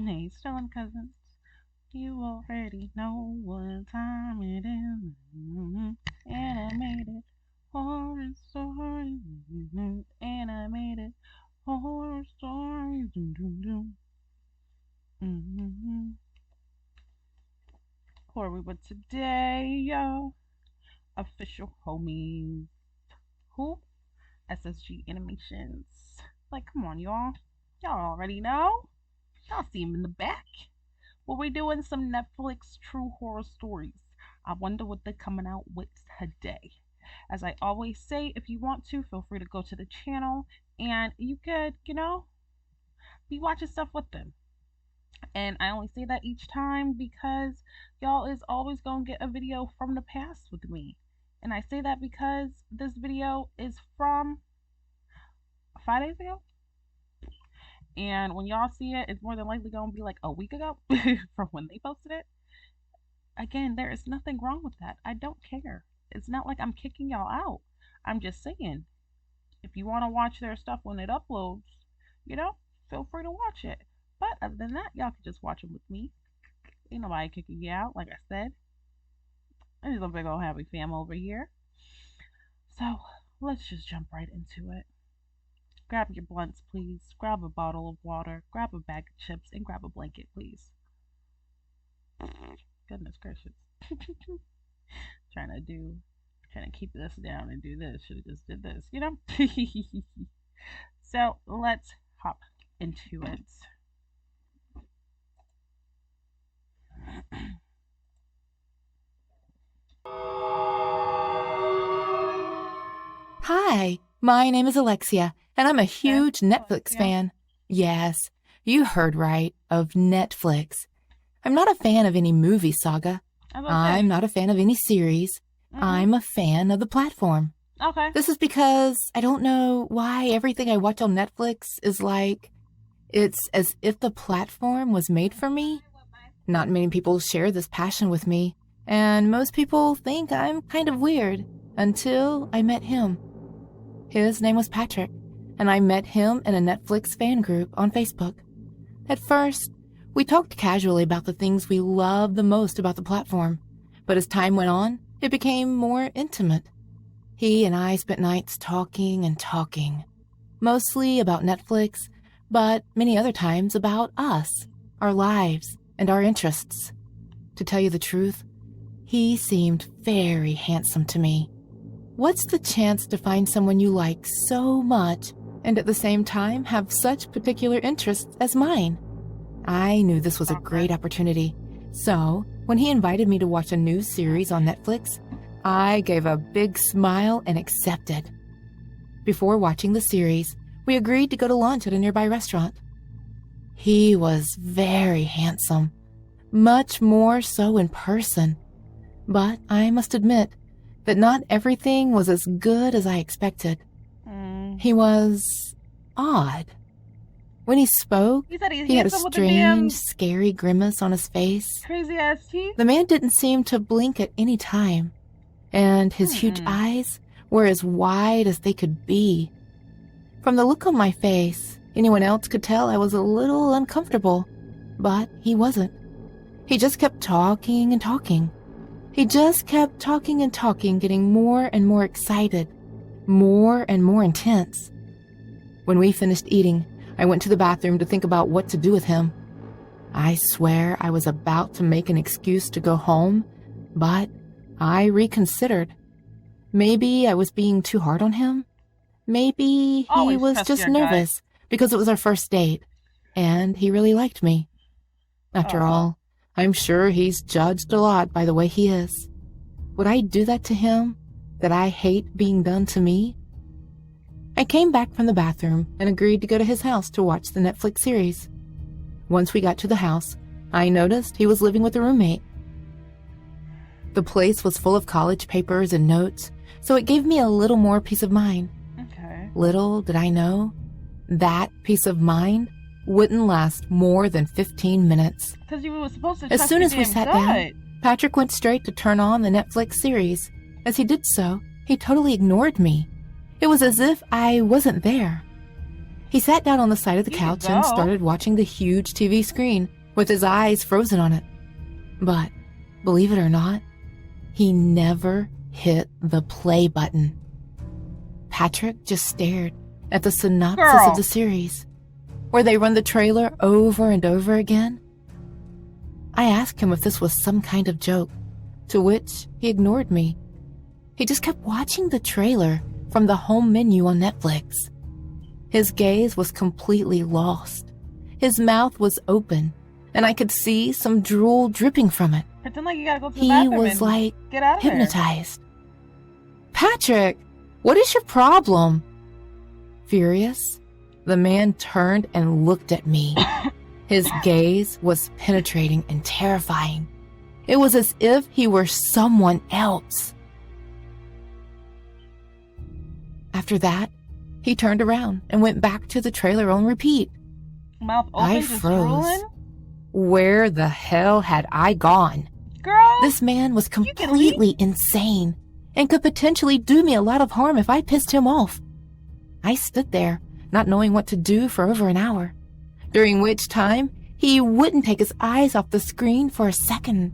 Hey, Sterling Cousins. You already know what time it is. Animated horror story. Animated horror story. Mm-hmm. Corey, but today, yo, official homies. Who? SSG Animations. Like, come on, y'all. Y'all already know. Y'all see him in the back. Well, we're doing some Netflix true horror stories. I wonder what they're coming out with today. As I always say, if you want to, feel free to go to the channel and you could, be watching stuff with them. And I only say that each time because y'all is always gonna get a video from the past with me. And I say that because this video is from 5 days ago. And when y'all see it, it's more than likely gonna be like a week ago from when they posted it. Again, there is nothing wrong with that. I don't care. It's not like I'm kicking y'all out. I'm just saying, if you want to watch their stuff when it uploads, feel free to watch it. But other than that, y'all can just watch them with me. Ain't nobody kicking you out, like I said. There's a big old happy fam over here. So let's just jump right into it. Grab your blunts, please. Grab a bottle of water. Grab a bag of chips, and grab a blanket, please. Goodness gracious. trying to keep this down and do this. Should have just did this, So let's hop into it. Hi, my name is Alexia, and I'm a huge Netflix fan. Yes, you heard right, of Netflix. I'm not a fan of any movie saga. I'm not a fan of any series. I'm a fan of the platform. Okay. This is because I don't know why everything I watch on Netflix is like, it's as if the platform was made for me. Not many people share this passion with me, and most people think I'm kind of weird until I met him. His name was Patrick, and I met him in a Netflix fan group on Facebook. At first, we talked casually about the things we love the most about the platform, but as time went on, it became more intimate. He and I spent nights talking and talking, mostly about Netflix, but many other times about us, our lives, and our interests. To tell you the truth, he seemed very handsome to me. What's the chance to find someone you like so much and at the same time have such particular interests as mine? I knew this was a great opportunity, so when he invited me to watch a new series on Netflix, I gave a big smile and accepted. Before watching the series, we agreed to go to lunch at a nearby restaurant. He was very handsome, much more so in person, but I must admit that not everything was as good as I expected. He was odd. When he spoke, he had a strange, scary grimace on his face. Crazy ass teeth. The man didn't seem to blink at any time, and his huge eyes were as wide as they could be. From the look on my face, anyone else could tell I was a little uncomfortable, but he wasn't. He just kept talking and talking. He just kept talking and talking, getting more and more excited, more and more intense. When we finished eating, I went to the bathroom to think about what to do with him. I swear I was about to make an excuse to go home, but I reconsidered. Maybe I was being too hard on him. Maybe he was just nervous because it was our first date, and he really liked me. After all, I'm sure he's judged a lot by the way he is. Would I do that to him, that I hate being done to me? I came back from the bathroom and agreed to go to his house to watch the Netflix series. Once we got to the house, I noticed he was living with a roommate. The place was full of college papers and notes, so it gave me a little more peace of mind. Okay. Little did I know, that peace of mind wouldn't last more than 15 minutes. Because you were supposed to. As soon as we sat down, Patrick went straight to turn on the Netflix series. As he did so, he totally ignored me. It was as if I wasn't there. He sat down on the side of the You couch could and go. started watching the huge TV screen with his eyes frozen on it. But, believe it or not, he never hit the play button. Patrick just stared at the synopsis Girl. of the series, where they run the trailer over and over again. I asked him if this was some kind of joke, to which he ignored me. He just kept watching the trailer from the home menu on Netflix. His gaze was completely lost. His mouth was open, and I could see some drool dripping from it. Pretend like you gotta go to the He bathroom was and like get out of there. hypnotized. Patrick, what is your problem? Furious, the man turned and looked at me. His gaze was penetrating and terrifying. It was as if he were someone else. After that, he turned around and went back to the trailer on repeat. Mouth open, I just froze. drooling. Where the hell had I gone? Girl, This man was You can completely insane and could potentially do me a lot of harm if I pissed him off. I stood there, not knowing what to do for over an hour, during which time he wouldn't take his eyes off the screen for a second.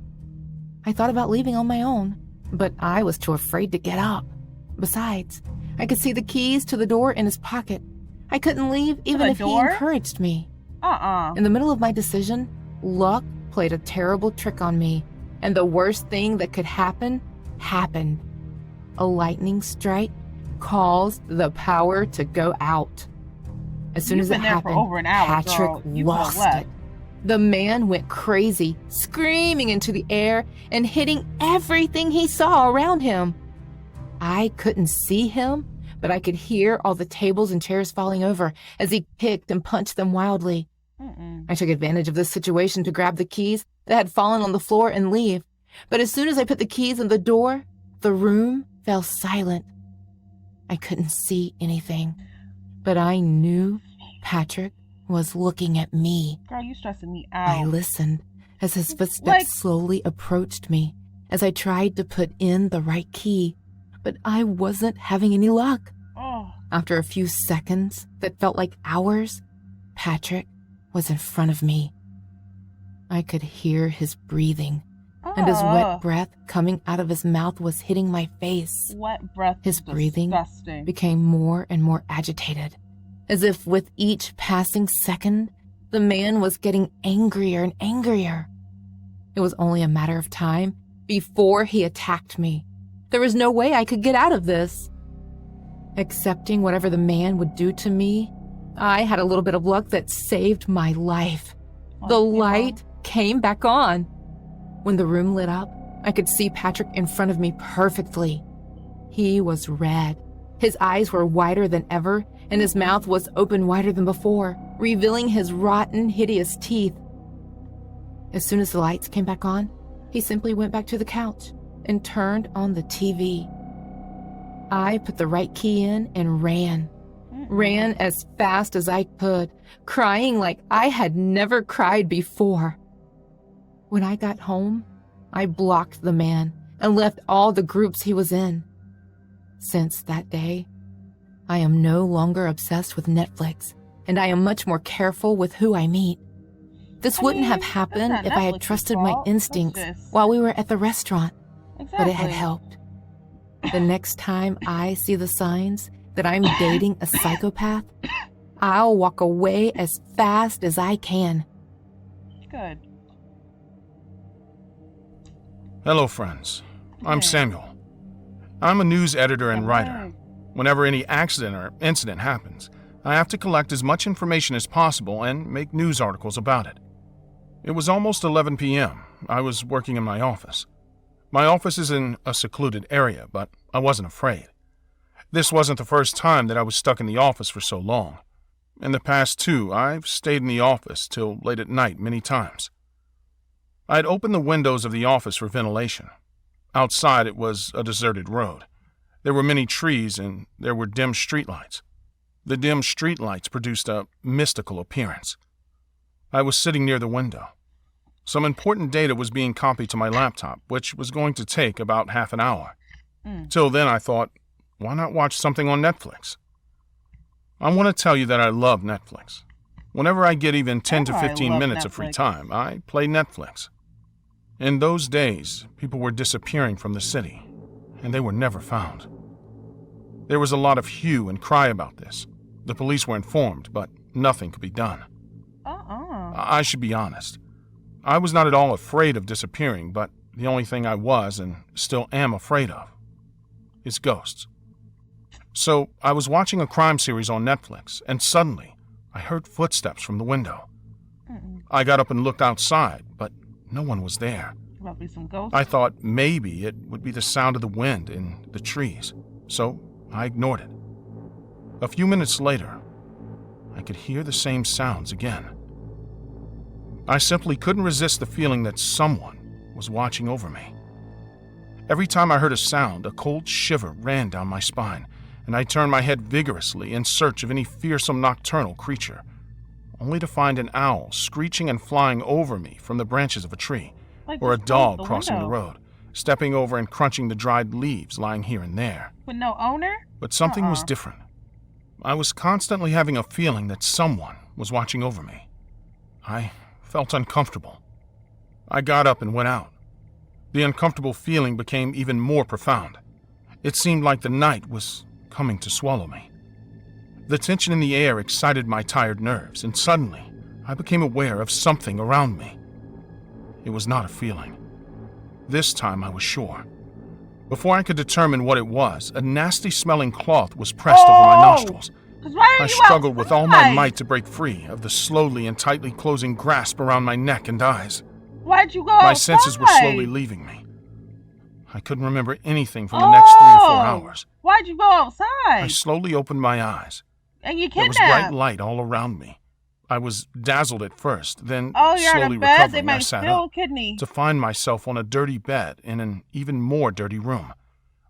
I thought about leaving on my own, but I was too afraid to get up. Besides, I could see the keys to the door in his pocket. I couldn't leave even the if he door? encouraged me. uh-uh. In the middle of my decision, luck played a terrible trick on me, and the worst thing that could happen happened. A lightning strike caused the power to go out. As soon You've as it been there for happened, over an hour, Patrick girl. You could've lost left. it. The man went crazy, screaming into the air and hitting everything he saw around him. I couldn't see him, but I could hear all the tables and chairs falling over as he kicked and punched them wildly. Mm-mm. I took advantage of this situation to grab the keys that had fallen on the floor and leave. But as soon as I put the keys in the door, the room fell silent. I couldn't see anything, but I knew Patrick was looking at me. Girl, you stressing me I out. listened as his footsteps Like- slowly approached me as I tried to put in the right key, but I wasn't having any luck. Oh, After a few seconds that felt like hours, Patrick was in front of me. I could hear his breathing, and his wet breath coming out of his mouth was hitting my face. wet breath. His is breathing disgusting. became more and more agitated, as if with each passing second, the man was getting angrier and angrier. It was only a matter of time before he attacked me. There was no way I could get out of this. Accepting whatever the man would do to me, I had a little bit of luck that saved my life. The Like, you know, light came back on. When the room lit up, I could see Patrick in front of me perfectly. He was red. His eyes were wider than ever, and his mouth was open wider than before, revealing his rotten, hideous teeth. As soon as the lights came back on, he simply went back to the couch and turned on the TV. I put the right key in and ran. Ran as fast as I could, crying like I had never cried before. When I got home, I blocked the man and left all the groups he was in. Since that day, I am no longer obsessed with Netflix, and I am much more careful with who I meet. This I wouldn't mean, have that's happened not if I had Netflix's trusted my fault. That's instincts just- while we were at the restaurant, Exactly. but it had helped. The next time I see the signs that I'm dating a psychopath, I'll walk away as fast as I can. Good. Hello, friends. I'm Yeah. Samuel. I'm a news editor and writer. Right. Whenever any accident or incident happens, I have to collect as much information as possible and make news articles about it. It was almost 11 p.m. I was working in my office. My office is in a secluded area, but I wasn't afraid. This wasn't the first time that I was stuck in the office for so long. In the past two, I've stayed in the office till late at night many times. I had opened the windows of the office for ventilation. Outside, it was a deserted road. There were many trees and there were dim streetlights. The dim streetlights produced a mystical appearance. I was sitting near the window. Some important data was being copied to my laptop, which was going to take about half an hour. Till then, I thought, why not watch something on Netflix? I want to tell you that I love Netflix. Whenever I get even 10 to Oh, I 15 love minutes of free Netflix. time, I play Netflix. In those days, people were disappearing from the city, and they were never found. There was a lot of hue and cry about this. The police were informed, but nothing could be done. I should be honest. I was not at all afraid of disappearing, but the only thing I was, and still am afraid of, is ghosts. So I was watching a crime series on Netflix, and suddenly I heard footsteps from the window. I got up and looked outside, but no one was there. Might be some ghosts. I thought maybe it would be the sound of the wind in the trees, so I ignored it. A few minutes later, I could hear the same sounds again. I simply couldn't resist the feeling that someone was watching over me. Every time I heard a sound, a cold shiver ran down my spine, and I turned my head vigorously in search of any fearsome nocturnal creature, only to find an owl screeching and flying over me from the branches of a tree, Like or a just dog close the crossing the window. road, stepping over and crunching the dried leaves lying here and there. With no owner? But something was Uh-uh. different. I was constantly having a feeling that someone was watching over me. I felt uncomfortable. I got up and went out. The uncomfortable feeling became even more profound. It seemed like the night was coming to swallow me. The tension in the air excited my tired nerves, and suddenly I became aware of something around me. It was not a feeling. This time I was sure. Before I could determine what it was, a nasty-smelling cloth was pressed over my Oh! nostrils. 'Cause why are I you struggled with all my outside? might to break free of the slowly and tightly closing grasp around my neck and eyes. Why'd you go My outside? senses were slowly leaving me. I couldn't remember anything from the next 3 or 4 hours. Why'd you go outside? I slowly opened my eyes. And you There was kidnapped. bright light all around me. I was dazzled at first, then Oh, you're slowly in a bed. They recovering, I might sat spill up kidney. to find myself on a dirty bed in an even more dirty room.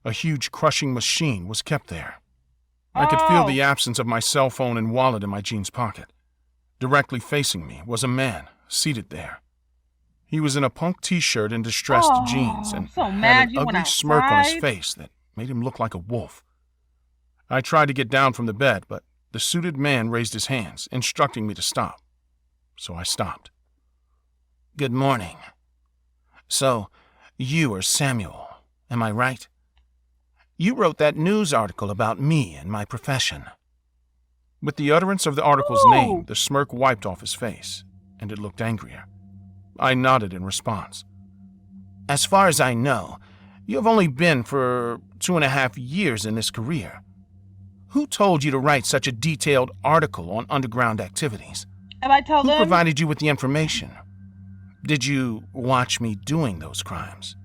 A huge crushing machine was kept there. I could feel the absence of my cell phone and wallet in my jeans pocket. Directly facing me was a man, seated there. He was in a punk t-shirt and distressed Oh, jeans, and I'm so had mad an you went ugly smirk on his outside. face that made him look like a wolf. I tried to get down from the bed, but the suited man raised his hands, instructing me to stop. So I stopped. "Good morning. So, you are Samuel, am I right? You wrote that news article about me and my profession." With the utterance of the article's Ooh. name, the smirk wiped off his face, and it looked angrier. I nodded in response. "As far as I know, you have only been for 2.5 years in this career. Who told you to write such a detailed article on underground activities? If I tell Who them, provided you with the information? Did you watch me doing those crimes?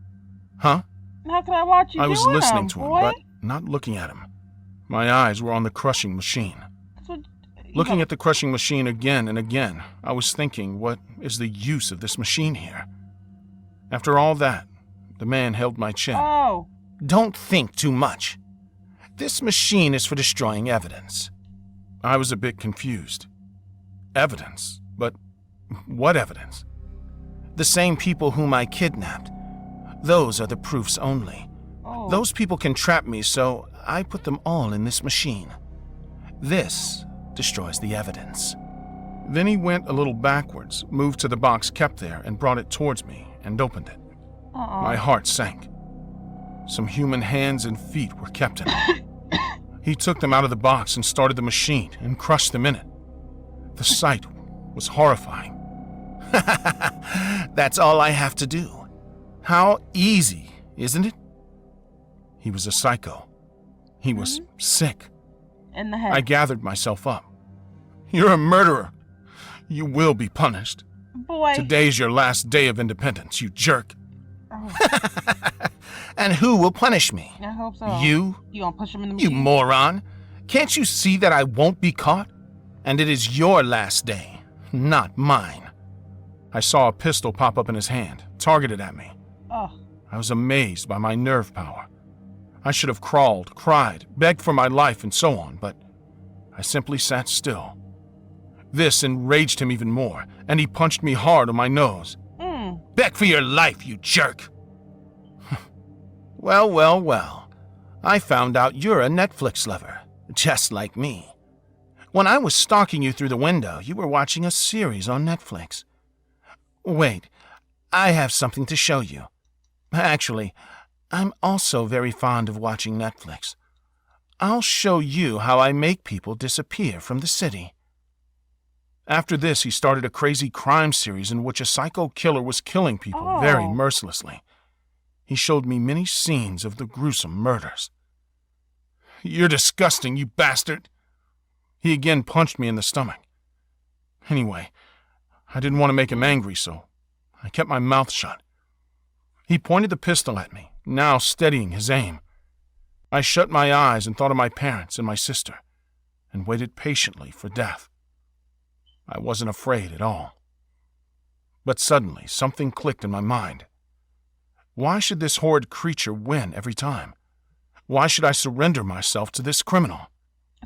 Huh?" how can I watch you I was doing listening them, to him, boy? but not looking at him. My eyes were on the crushing machine. That's what- you Looking know- at the crushing machine again and again, I was thinking, what is the use of this machine here? After all that, the man held my chin. Oh, "Don't think too much. This machine is for destroying evidence." I was a bit confused. Evidence? But what evidence? "The same people whom I kidnapped. Those are the proofs only. oh. Those people can trap me, so I put them all in this machine. This destroys the evidence." Then he went a little backwards, moved to the box kept there, and brought it towards me and opened it. Uh-uh. My heart sank. Some human hands and feet were kept in it. He took them out of the box and started the machine and crushed them in it. The sight was horrifying. "That's all I have to do. How easy, isn't it?" He was a psycho. He was sick. In the head. I gathered myself up. "You're a murderer. You will be punished. Boy. Today's your last day of independence, you jerk." Oh, "And who will punish me? I hope so. You? You gonna push him in the You machine? moron. Can't you see that I won't be caught? And it is your last day, not mine." I saw a pistol pop up in his hand, targeted at me. Oh, I was amazed by my nerve power. I should have crawled, cried, begged for my life, and so on, but I simply sat still. This enraged him even more, and he punched me hard on my nose. "Beg for your life, you jerk!" Well, well, well. I found out you're a Netflix lover, just like me. When I was stalking you through the window, you were watching a series on Netflix. Wait, I have something to show you. Actually, I'm also very fond of watching Netflix. I'll show you how I make people disappear from the city." After this, he started a crazy crime series in which a psycho killer was killing people very mercilessly. He showed me many scenes of the gruesome murders. "You're disgusting, you bastard!" He again punched me in the stomach. Anyway, I didn't want to make him angry, so I kept my mouth shut. He pointed the pistol at me, now steadying his aim. I shut my eyes and thought of my parents and my sister, and waited patiently for death. I wasn't afraid at all. But suddenly, something clicked in my mind. Why should this horrid creature win every time? Why should I surrender myself to this criminal?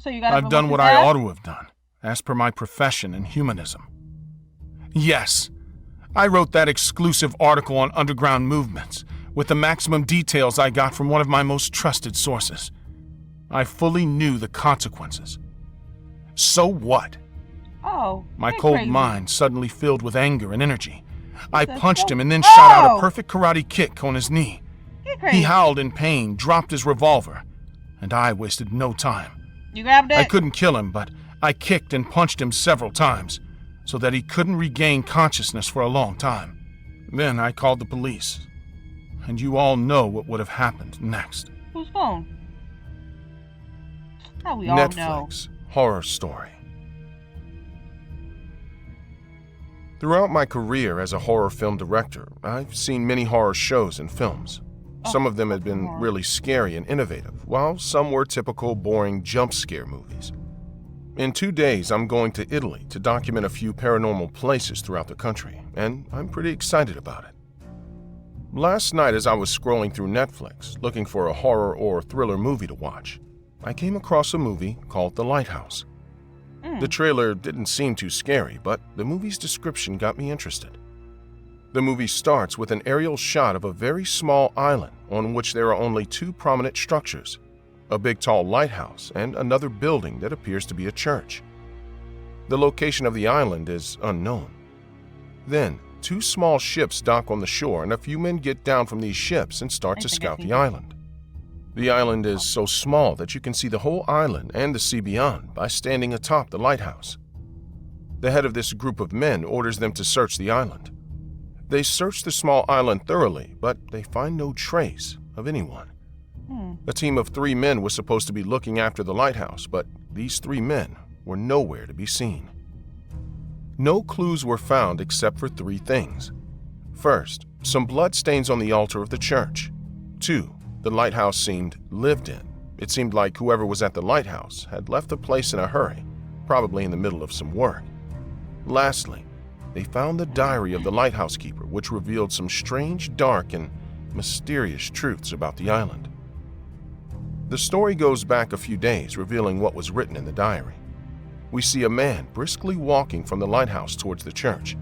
So you gotta I've done what I ought to have done, as per my profession in humanism. Yes, I wrote that exclusive article on underground movements, with the maximum details I got from one of my most trusted sources. I fully knew the consequences. So what? Oh, My you're cold crazy. mind suddenly filled with anger and energy. I That's punched so- him and then shot out Oh! a perfect karate kick on his knee. You're crazy. He howled in pain, dropped his revolver, and I wasted no time. You grabbed it? I couldn't kill him, but I kicked and punched him several times, so that he couldn't regain consciousness for a long time. Then I called the police, and you all know what would have happened next. Whose phone? How we all know. Netflix horror story. Throughout my career as a horror film director, I've seen many horror shows and films. Some of them have been really scary and innovative, while some were typical boring jump scare movies. In 2 days, I'm going to Italy to document a few paranormal places throughout the country, and I'm pretty excited about it. Last night, as I was scrolling through Netflix looking for a horror or thriller movie to watch, I came across a movie called The Lighthouse. The trailer didn't seem too scary, but the movie's description got me interested. The movie starts with an aerial shot of a very small island on which there are only 2 prominent structures, a big tall lighthouse and another building that appears to be a church. The location of the island is unknown. Then, 2 small ships dock on the shore and a few men get down from these ships and start to scout the island. The island is so small that you can see the whole island and the sea beyond by standing atop the lighthouse. The head of this group of men orders them to search the island. They search the small island thoroughly, but they find no trace of anyone. A team of 3 men was supposed to be looking after the lighthouse, but these 3 men were nowhere to be seen. No clues were found except for 3 things. First, some blood stains on the altar of the church. 2, the lighthouse seemed lived in. It seemed like whoever was at the lighthouse had left the place in a hurry, probably in the middle of some work. Lastly, they found the diary of the lighthouse keeper, which revealed some strange, dark, and mysterious truths about the island. The story goes back a few days, revealing what was written in the diary. We see a man briskly walking from the lighthouse towards the church.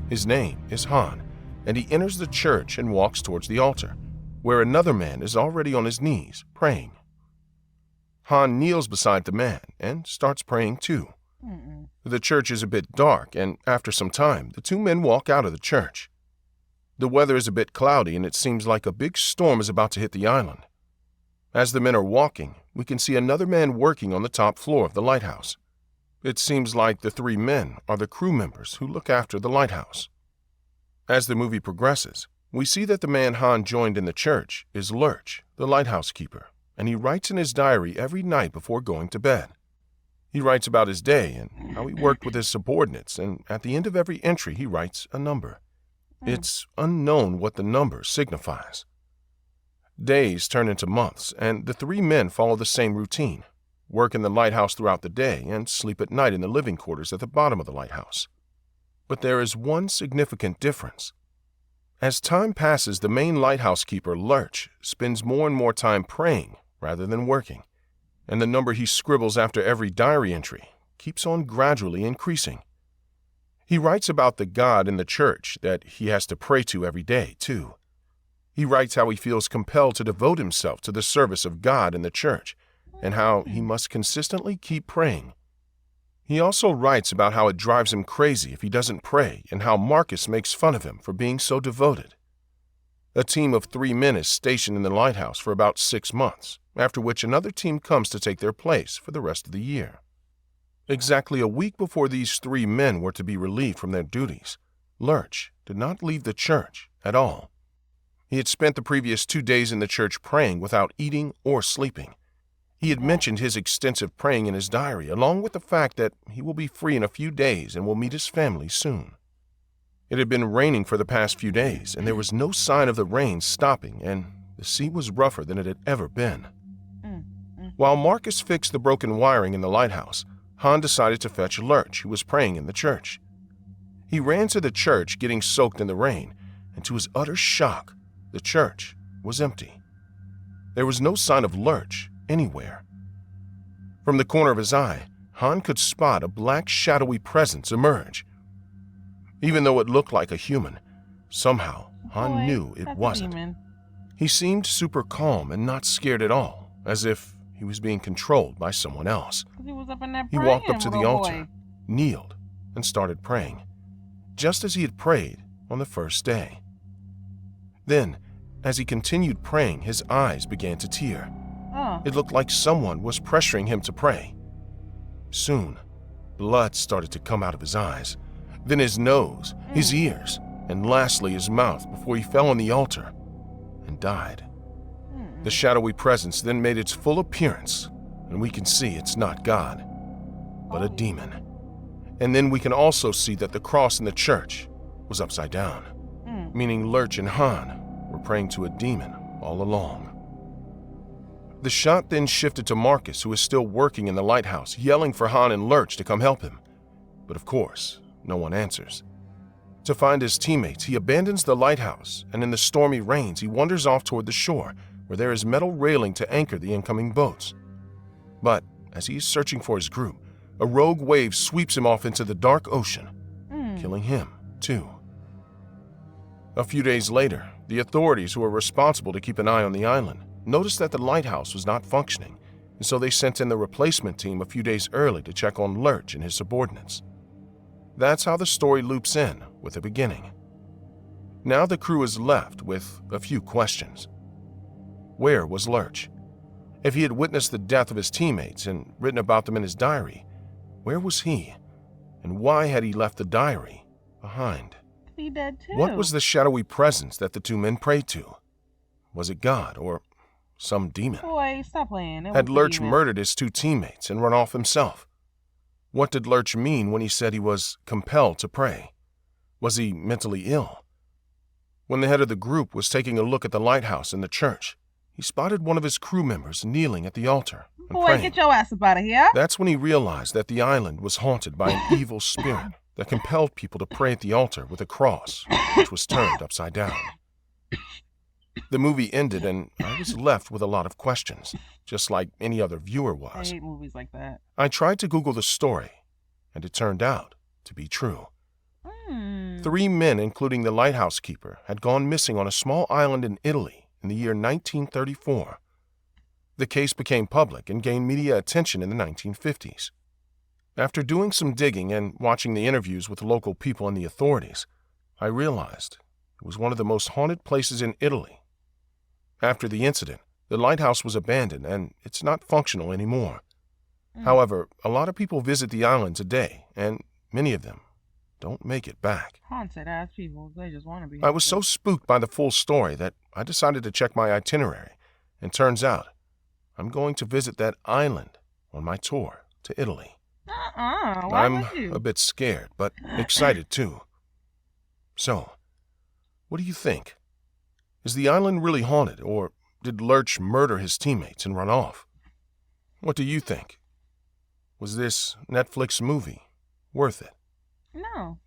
His name is Han, and he enters the church and walks towards the altar, where another man is already on his knees, praying. Han kneels beside the man and starts praying too. The church is a bit dark, and after some time, the 2 men walk out of the church. The weather is a bit cloudy, and it seems like a big storm is about to hit the island. As the men are walking, we can see another man working on the top floor of the lighthouse. It seems like the 3 men are the crew members who look after the lighthouse. As the movie progresses, we see that the man Han joined in the church is Lurch, the lighthouse keeper, and he writes in his diary every night before going to bed. He writes about his day and how he worked with his subordinates, and at the end of every entry he writes a number. It's unknown what the number signifies. Days turn into months, and the 3 men follow the same routine, work in the lighthouse throughout the day and sleep at night in the living quarters at the bottom of the lighthouse. But there is one significant difference. As time passes, the main lighthouse keeper, Lurch, spends more and more time praying rather than working, and the number he scribbles after every diary entry keeps on gradually increasing. He writes about the God in the church that he has to pray to every day, too. He writes how he feels compelled to devote himself to the service of God in the church, and how he must consistently keep praying. He also writes about how it drives him crazy if he doesn't pray and how Marcus makes fun of him for being so devoted. A team of 3 men is stationed in the lighthouse for about 6 months, after which another team comes to take their place for the rest of the year. Exactly a week before these 3 men were to be relieved from their duties, Lurch did not leave the church at all. He had spent the previous 2 days in the church praying without eating or sleeping. He had mentioned his extensive praying in his diary, along with the fact that he will be free in a few days and will meet his family soon. It had been raining for the past few days, and there was no sign of the rain stopping, and the sea was rougher than it had ever been. While Marcus fixed the broken wiring in the lighthouse, Han decided to fetch Lurch, who was praying in the church. He ran to the church, getting soaked in the rain, and to his utter shock, the church was empty. There was no sign of Lurch anywhere. From the corner of his eye, Han could spot a black shadowy presence emerge. Even though it looked like a human, somehow Han knew it wasn't. He seemed super calm and not scared at all, as if he was being controlled by someone else. He walked up to the altar, kneeled, and started praying, just as he had prayed on the first day. Then, as he continued praying, his eyes began to tear. It looked like someone was pressuring him to pray. Soon, blood started to come out of his eyes, then his nose, his ears, and lastly his mouth before he fell on the altar and died. The shadowy presence then made its full appearance, and we can see it's not God, but a demon. And then we can also see that the cross in the church was upside down, meaning Lurch and Han were praying to a demon all along. The shot then shifted to Marcus, who was still working in the lighthouse, yelling for Han and Lurch to come help him. But of course, no one answers. To find his teammates, he abandons the lighthouse, and in the stormy rains, he wanders off toward the shore, where there is metal railing to anchor the incoming boats. But as he is searching for his group, a rogue wave sweeps him off into the dark ocean, killing him, too. A few days later, the authorities who were responsible to keep an eye on the island noticed that the lighthouse was not functioning, and so they sent in the replacement team a few days early to check on Lurch and his subordinates. That's how the story loops in with a beginning. Now the crew is left with a few questions. Where was Lurch? If he had witnessed the death of his teammates and written about them in his diary, where was he? And why had he left the diary behind? He dead too. What was the shadowy presence that the 2 men prayed to? Was it God or some demon? Boy, stop playing. Had Lurch murdered his 2 teammates and run off himself? What did Lurch mean when he said he was compelled to pray? Was he mentally ill? When the head of the group was taking a look at the lighthouse and the church, he spotted one of his crew members kneeling at the altar and Boy, praying. get your ass up out of here. That's when he realized that the island was haunted by an evil spirit that compelled people to pray at the altar with a cross, which was turned upside down. The movie ended, and I was left with a lot of questions, just like any other viewer I was. hate movies like that. I tried to Google the story, and it turned out to be true. 3 men, including the lighthouse keeper, had gone missing on a small island in Italy in the year 1934. The case became public and gained media attention in the 1950s. After doing some digging and watching the interviews with local people and the authorities, I realized it was one of the most haunted places in Italy. After the incident, the lighthouse was abandoned and it's not functional anymore. However, a lot of people visit the island today, and many of them don't make it back. Haunted ass people, they just want to be. I was so spooked by the full story that I decided to check my itinerary, and turns out I'm going to visit that island on my tour to Italy. Why I'm would you? a bit scared, but excited too. So, what do you think? Is the island really haunted, or did Lurch murder his teammates and run off? What do you think? Was this Netflix movie worth it? No.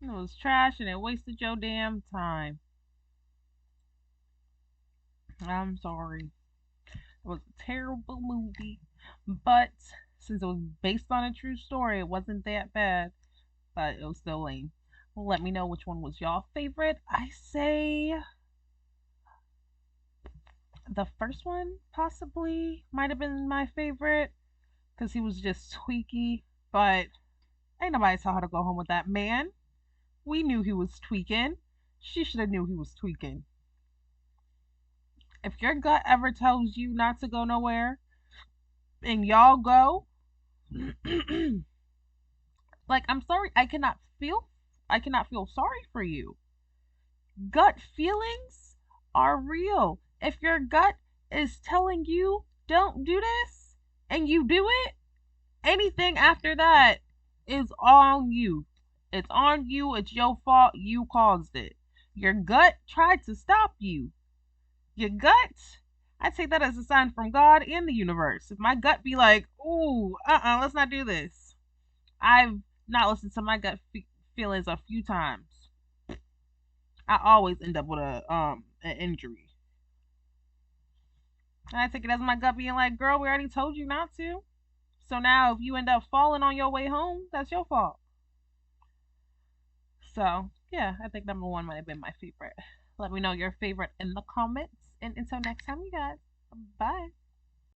It was trash and it wasted your damn time. I'm sorry. It was a terrible movie. But since it was based on a true story, it wasn't that bad. But it was still lame. Let me know which one was y'all favorite. I say the first one possibly might have been my favorite because he was just tweaky But ain't nobody tell her to go home with that man. We knew he was tweaking. She should have knew he was tweaking. If your gut ever tells you not to go nowhere and y'all go, like, I'm sorry, I cannot feel sorry for you. Gut feelings are real. If your gut is telling you don't do this and you do it, anything after that is on you. It's on you. It's your fault. You caused it. Your gut tried to stop you. Your gut, I take that as a sign from God and the universe. If my gut be like, ooh, let's not do this. I've not listened to my gut feelings a few times. I always end up with an injury. And I take it as my gut being like, girl, we already told you not to. So now if you end up falling on your way home, that's your fault. So, yeah, I think number one might have been my favorite. Let me know your favorite in the comments. And until next time, you guys, bye.